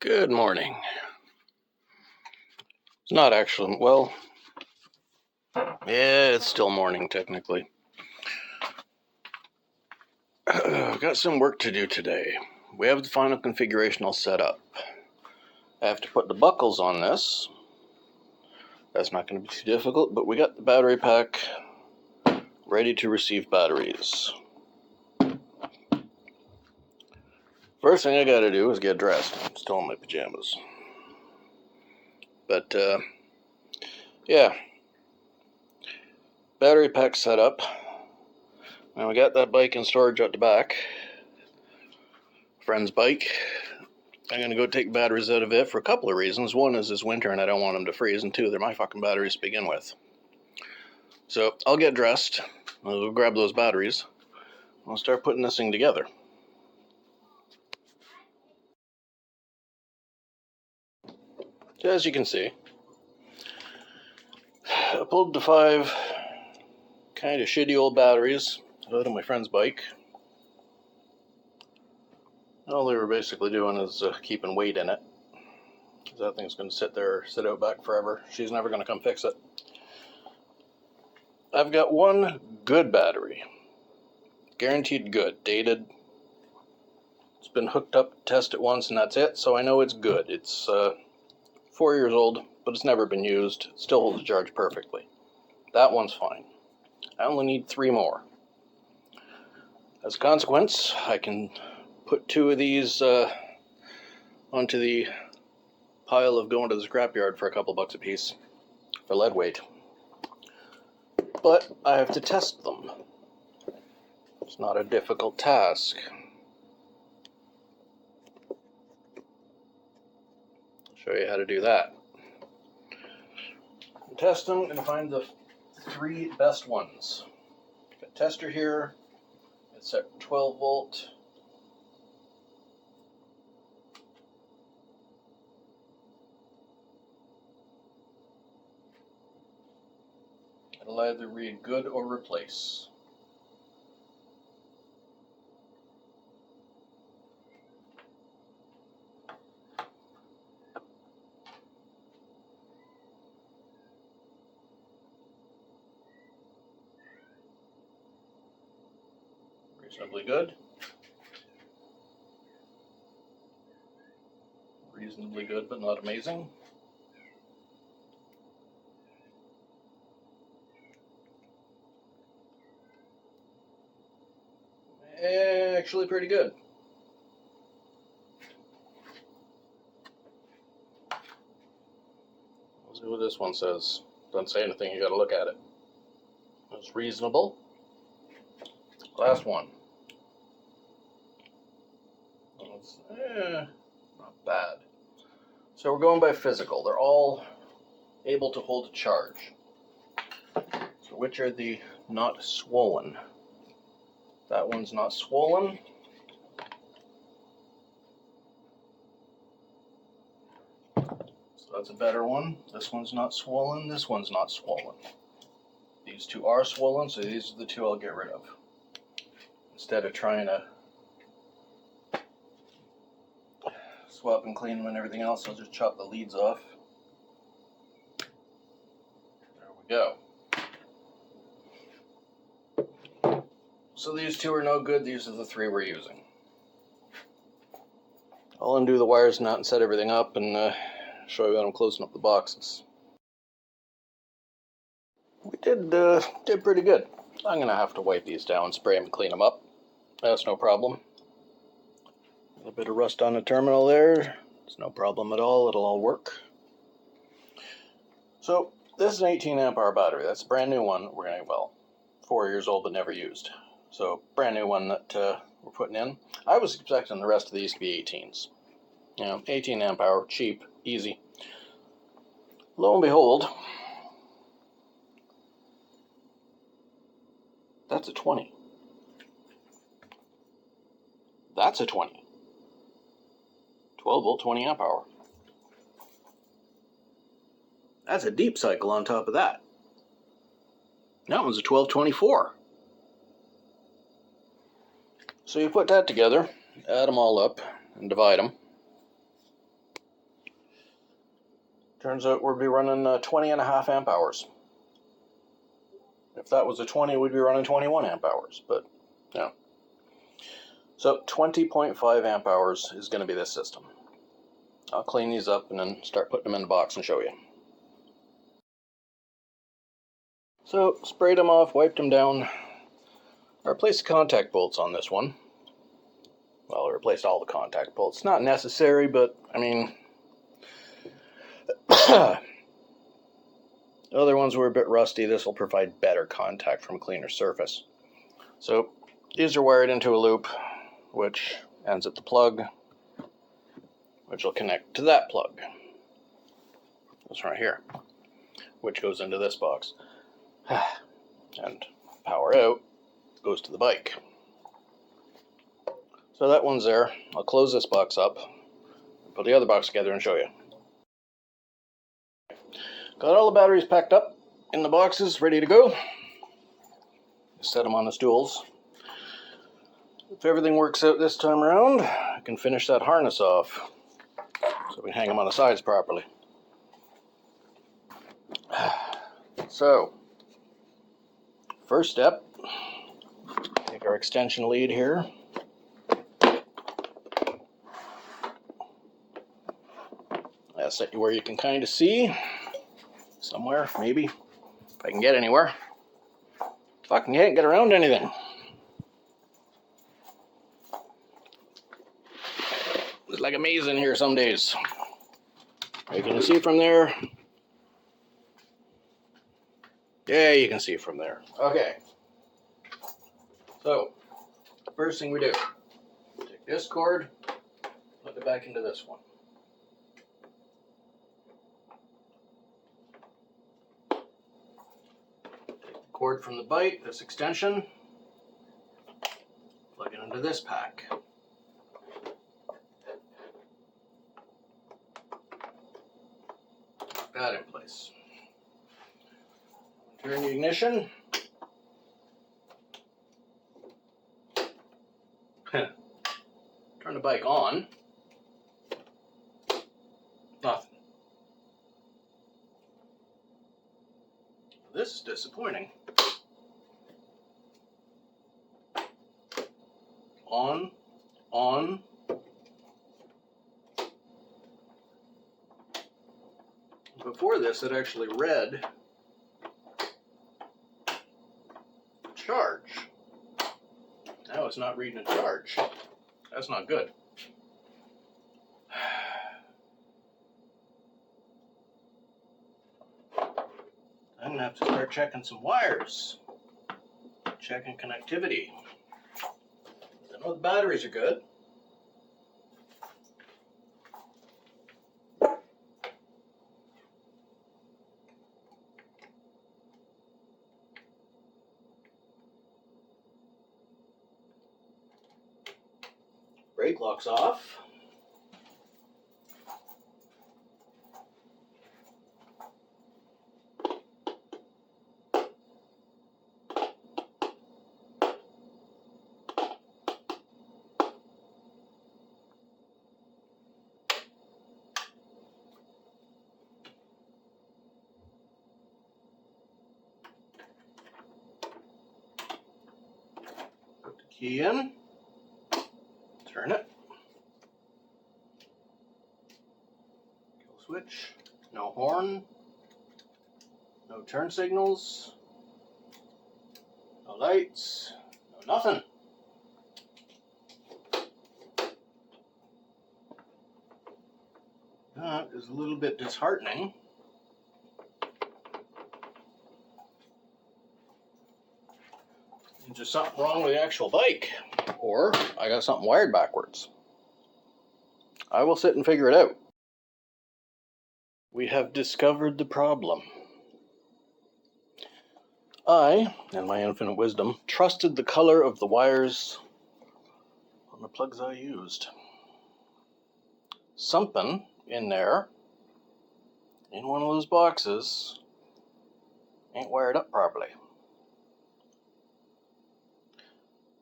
Good morning. It's not actually, well, yeah, it's still morning technically. Got some work to do today. We have the final configuration all set up. I have to put the buckles on this. That's not going to be too difficult, but we got the battery pack ready to receive batteries. First thing I got to do is get dressed. I'm still in my pajamas. But, yeah. Battery pack set up. Now we got that bike in storage at the back. Friend's bike. I'm going to go take batteries out of it for a couple of reasons. One is it's winter and I don't want them to freeze, and two, they're my fucking batteries to begin with. So I'll get dressed, I'll go grab those batteries, and I'll start putting this thing together. So as you can see, I pulled the 5 kind of shitty old batteries out of my friend's bike. All they were basically doing is keeping weight in it. That thing's going to sit out back forever. She's never going to come fix it. I've got one good battery. Guaranteed good. Dated. It's been hooked up, tested once, and that's it. So I know it's good. It's 4 years old, but it's never been used. It still holds the charge perfectly. That one's fine. I only need 3 more. As a consequence, I can put 2 of these onto the pile of going to the scrapyard for a couple bucks a piece for lead weight. But I have to test them. It's not a difficult task. I'll show you how to do that. To test them, I'm going to find the 3 best ones. Got a tester here. It's at 12 volt. It'll either read good or replace. Reasonably good. Reasonably good, but not amazing. Actually pretty good. Let's see what this one says. Doesn't say anything, you gotta look at it. It's reasonable. Last one. It's, not bad. So we're going by physical. They're all able to hold a charge. So which are the not swollen? That one's not swollen. So that's a better one. This one's not swollen. This one's not swollen. These 2 are swollen, so these are the 2 I'll get rid of. Instead of trying to swap and clean them and everything else, I'll just chop the leads off. There we go. So these 2 are no good. These are the 3 we're using. I'll undo the wires now and set everything up and show you how I'm closing up the boxes. We did pretty good. I'm gonna have to wipe these down, spray them, and clean them up. That's no problem. A little bit of rust on the terminal there. It's no problem at all. It'll all work. So this is an 18 amp hour battery. That's a brand new one. We're gonna, well, 4 years old but never used. So brand new one that we're putting in. I was expecting the rest of these to be 18s. You know, 18 amp hour, cheap, easy. Lo and behold, that's a 20. That's a 20. 12 volt, 20 amp hour. That's a deep cycle on top of that. That one's a 1224. So you put that together, add them all up, and divide them. Turns out we'll be running 20.5 amp hours. If that was a 20, we'd be running 21 amp hours, but yeah. So 20.5 amp hours is going to be this system. I'll clean these up and then start putting them in the box and show you. So sprayed them off, wiped them down. I replaced the contact bolts on this one. Well, I replaced all the contact bolts. Not necessary, but I mean, the other ones were a bit rusty. This will provide better contact from a cleaner surface. So these are wired into a loop, which ends at the plug, which will connect to that plug. This right here, which goes into this box. And power out goes to the bike. So that one's there. I'll close this box up, put the other box together and show you. Got all the batteries packed up in the boxes, ready to go. Set them on the stools. If everything works out this time around, I can finish that harness off so we can hang them on the sides properly. So, first step, take our extension lead here. I'll set you where you can kind of see. Somewhere, maybe. If I can get anywhere. Fucking can't get around anything. It's like a maze in here some days. You can see from there. Yeah, you can see from there. Okay. So, first thing we do, take this cord, plug it back into this one. Take the cord from the bike, this extension, plug it into this pack. Put that in place. Turn the ignition. Turn the bike on. Nothing. This is disappointing. On. Before this, it actually read charge. Now it's not reading a charge. That's not good. I'm gonna have to start checking some wires. Checking connectivity. I know the batteries are good. Brake lock's off. Put the key in. Turn it. Kill switch. No horn. No turn signals. No lights. No nothing. That is a little bit disheartening. There's just something wrong with the actual bike. Or I got something wired backwards. I will sit and figure it out. We have discovered the problem. I, in my infinite wisdom, trusted the color of the wires on the plugs I used. Something in there, in one of those boxes, ain't wired up properly.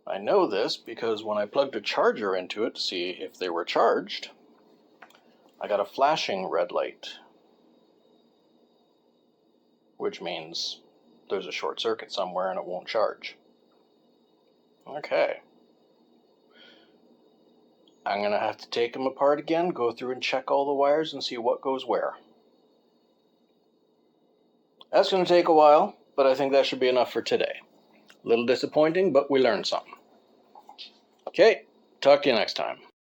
I know this because when I plugged a charger into it to see if they were charged, I got a flashing red light. which means there's a short circuit somewhere and it won't charge. Okay. I'm going to have to take them apart again, go through and check all the wires and see what goes where. That's going to take a while, but I think that should be enough for today. A little disappointing, but we learned something. Okay, talk to you next time.